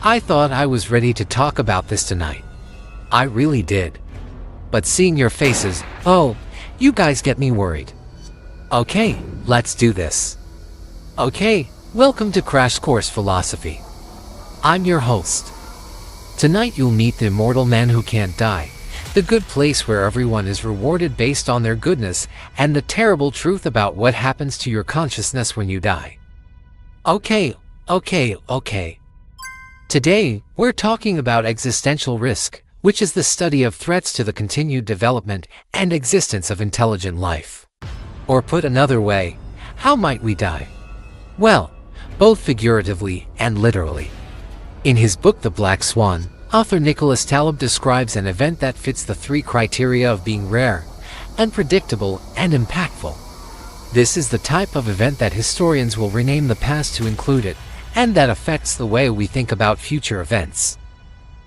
I thought I was ready to talk about this tonight. I really did. But seeing your faces, oh, you guys get me worried. Okay, let's do this. Okay, welcome to Crash Course Philosophy. I'm your host. Tonight you'll meet the immortal man who can't die, the good place where everyone is rewarded based on their goodness, and the terrible truth about what happens to your consciousness when you die. Okay. Today, we're talking about existential risk, which is the study of threats to the continued development and existence of intelligent life. Or put another way, how might we die? Well, both figuratively and literally. In his book The Black Swan, author Nicholas Taleb describes an event that fits the three criteria of being rare, unpredictable, and impactful. This is the type of event that historians will rename the past to include it, and that affects the way we think about future events.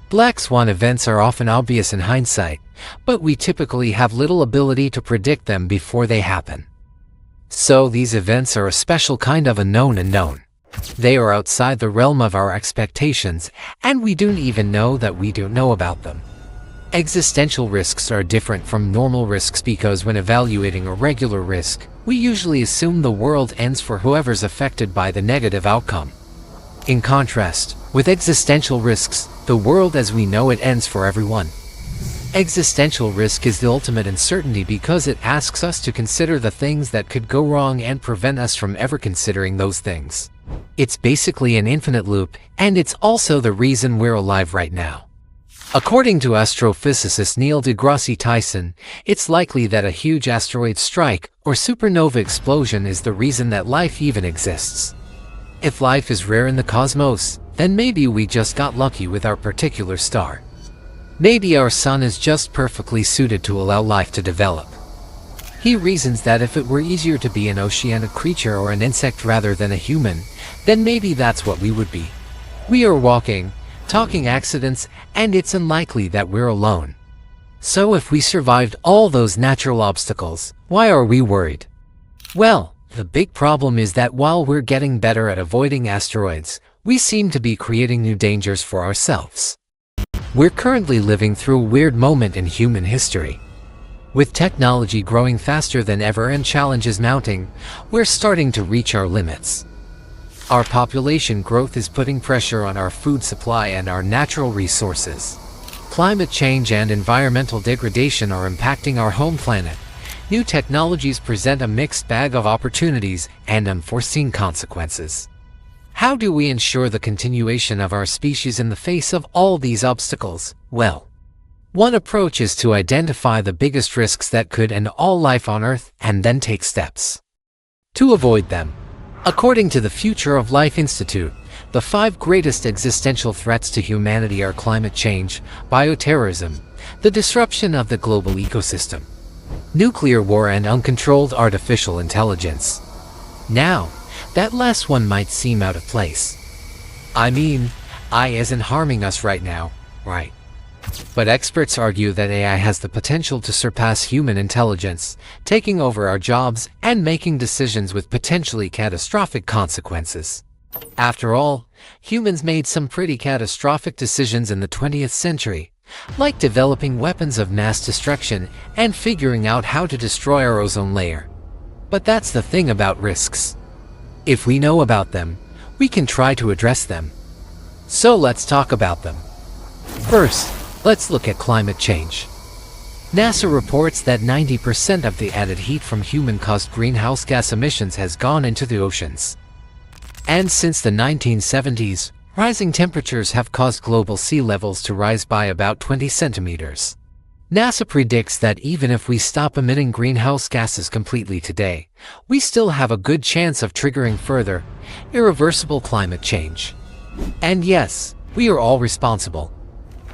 Black swan events are often obvious in hindsight, but we typically have little ability to predict them before they happen. So these events are a special kind of unknown. They are outside the realm of our expectations, and we don't even know that we don't know about them. Existential risks are different from normal risks because when evaluating a regular risk, we usually assume the world ends for whoever's affected by the negative outcome. In contrast, with existential risks, the world as we know it ends for everyone. Existential risk is the ultimate uncertainty because it asks us to consider the things that could go wrong and prevent us from ever considering those things. It's basically an infinite loop, and it's also the reason we're alive right now. According to astrophysicist Neil deGrasse Tyson, it's likely that a huge asteroid strike or supernova explosion is the reason that life even exists. If life is rare in the cosmos, then maybe we just got lucky with our particular star. Maybe our sun is just perfectly suited to allow life to develop. He reasons that if it were easier to be an oceanic creature or an insect rather than a human, then maybe that's what we would be. We are walking, talking accidents, and it's unlikely that we're alone. So if we survived all those natural obstacles, why are we worried? Well, the big problem is that while we're getting better at avoiding asteroids, we seem to be creating new dangers for ourselves. We're currently living through a weird moment in human history. With technology growing faster than ever and challenges mounting, we're starting to reach our limits. Our population growth is putting pressure on our food supply and our natural resources. Climate change and environmental degradation are impacting our home planet. New technologies present a mixed bag of opportunities and unforeseen consequences. How do we ensure the continuation of our species in the face of all these obstacles? Well, one approach is to identify the biggest risks that could end all life on Earth and then take steps to avoid them. According to the Future of Life Institute, the 5 greatest existential threats to humanity are climate change, bioterrorism, the disruption of the global ecosystem, nuclear war, and uncontrolled artificial intelligence. Now, that last one might seem out of place. I mean, AI isn't harming us right now, right? But experts argue that AI has the potential to surpass human intelligence, taking over our jobs and making decisions with potentially catastrophic consequences. After all, humans made some pretty catastrophic decisions in the 20th century, like developing weapons of mass destruction and figuring out how to destroy our ozone layer. But that's the thing about risks. If we know about them, we can try to address them. So let's talk about them. First, let's look at climate change. NASA reports that 90% of the added heat from human-caused greenhouse gas emissions has gone into the oceans. And since the 1970s, rising temperatures have caused global sea levels to rise by about 20 centimeters. NASA predicts that even if we stop emitting greenhouse gases completely today, we still have a good chance of triggering further, irreversible climate change. And yes, we are all responsible.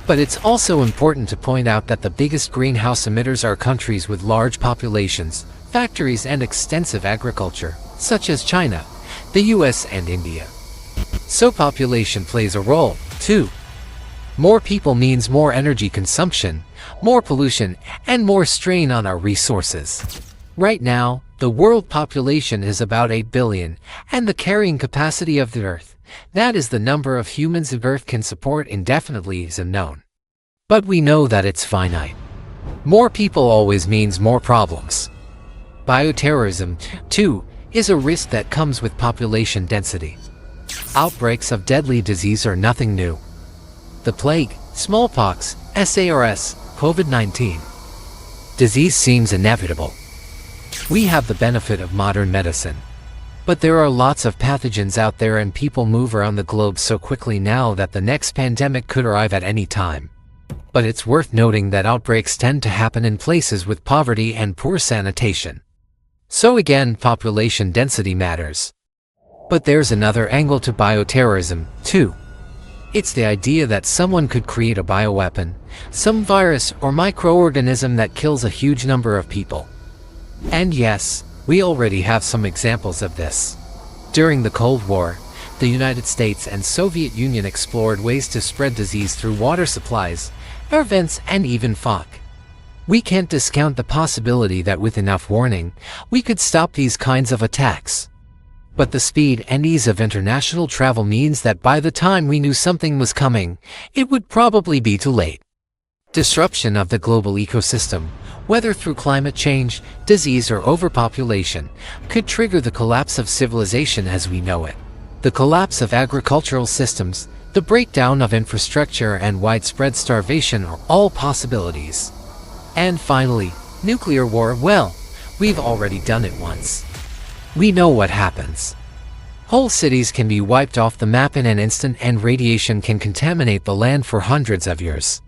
But it's also important to point out that the biggest greenhouse emitters are countries with large populations, factories, and extensive agriculture, such as China, the US, and India. So population plays a role, too. More people means more energy consumption, more pollution, and more strain on our resources. Right now, The world population is about 8 billion, and the carrying capacity of the Earth, that is the number of humans the Earth can support indefinitely, is unknown. But we know that it's finite. More people always means more problems. Bioterrorism, too, is a risk that comes with population density. Outbreaks of deadly disease are nothing new. The plague, smallpox, SARS, COVID-19. Disease seems inevitable. We have the benefit of modern medicine. But there are lots of pathogens out there, and people move around the globe so quickly now that the next pandemic could arrive at any time. But it's worth noting that outbreaks tend to happen in places with poverty and poor sanitation. So again, population density matters. But there's another angle to bioterrorism, too. It's the idea that someone could create a bioweapon, some virus or microorganism that kills a huge number of people. And yes, we already have some examples of this. During the Cold War, the United States and Soviet Union explored ways to spread disease through water supplies, air vents, and even fog. We can't discount the possibility that with enough warning, we could stop these kinds of attacks. But the speed and ease of international travel means that by the time we knew something was coming, it would probably be too late. Disruption of the global ecosystem, whether through climate change, disease, or overpopulation, could trigger the collapse of civilization as we know it. The collapse of agricultural systems, the breakdown of infrastructure, and widespread starvation are all possibilities. And finally, nuclear war. Well, we've already done it once. We know what happens. Whole cities can be wiped off the map in an instant, and radiation can contaminate the land for hundreds of years.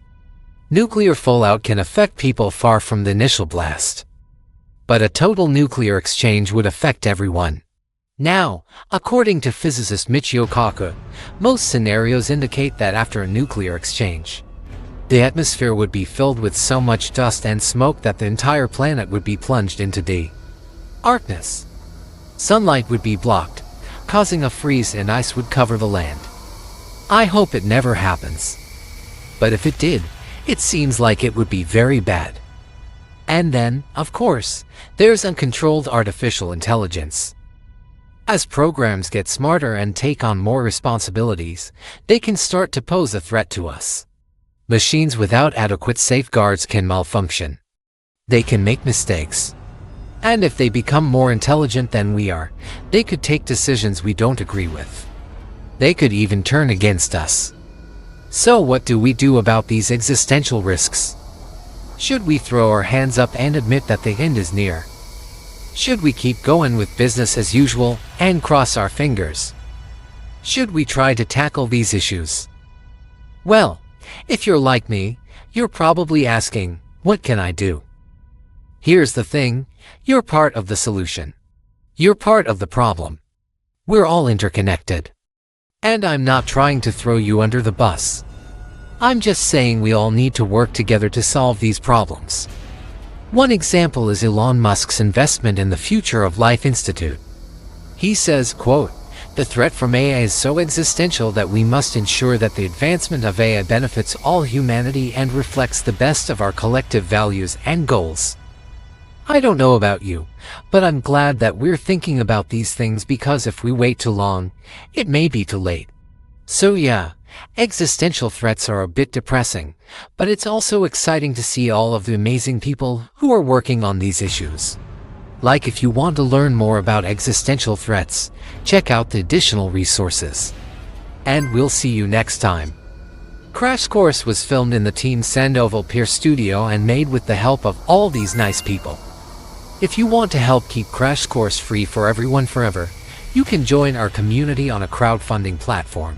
Nuclear fallout can affect people far from the initial blast. But a total nuclear exchange would affect everyone. Now, according to physicist Michio Kaku, most scenarios indicate that after a nuclear exchange, the atmosphere would be filled with so much dust and smoke that the entire planet would be plunged into darkness. Sunlight would be blocked, causing a freeze, and ice would cover the land. I hope it never happens. But if it did, it seems like it would be very bad. And then, of course, there's uncontrolled artificial intelligence. As programs get smarter and take on more responsibilities, they can start to pose a threat to us. Machines without adequate safeguards can malfunction. They can make mistakes. And if they become more intelligent than we are, they could take decisions we don't agree with. They could even turn against us. So what do we do about these existential risks? Should we throw our hands up and admit that the end is near? Should we keep going with business as usual and cross our fingers? Should we try to tackle these issues? Well, if you're like me, you're probably asking, what can I do? Here's the thing, you're part of the solution. You're part of the problem. We're all interconnected. And I'm not trying to throw you under the bus. I'm just saying we all need to work together to solve these problems. One example is Elon Musk's investment in the Future of Life Institute. He says, quote, "The threat from AI is so existential that we must ensure that the advancement of AI benefits all humanity and reflects the best of our collective values and goals." I don't know about you, but I'm glad that we're thinking about these things, because if we wait too long, it may be too late. So yeah, existential threats are a bit depressing, but it's also exciting to see all of the amazing people who are working on these issues. Like, if you want to learn more about existential threats, check out the additional resources. And we'll see you next time. Crash Course was filmed in the Team Sandoval Pier studio and made with the help of all these nice people. If you want to help keep Crash Course free for everyone forever, you can join our community on a crowdfunding platform.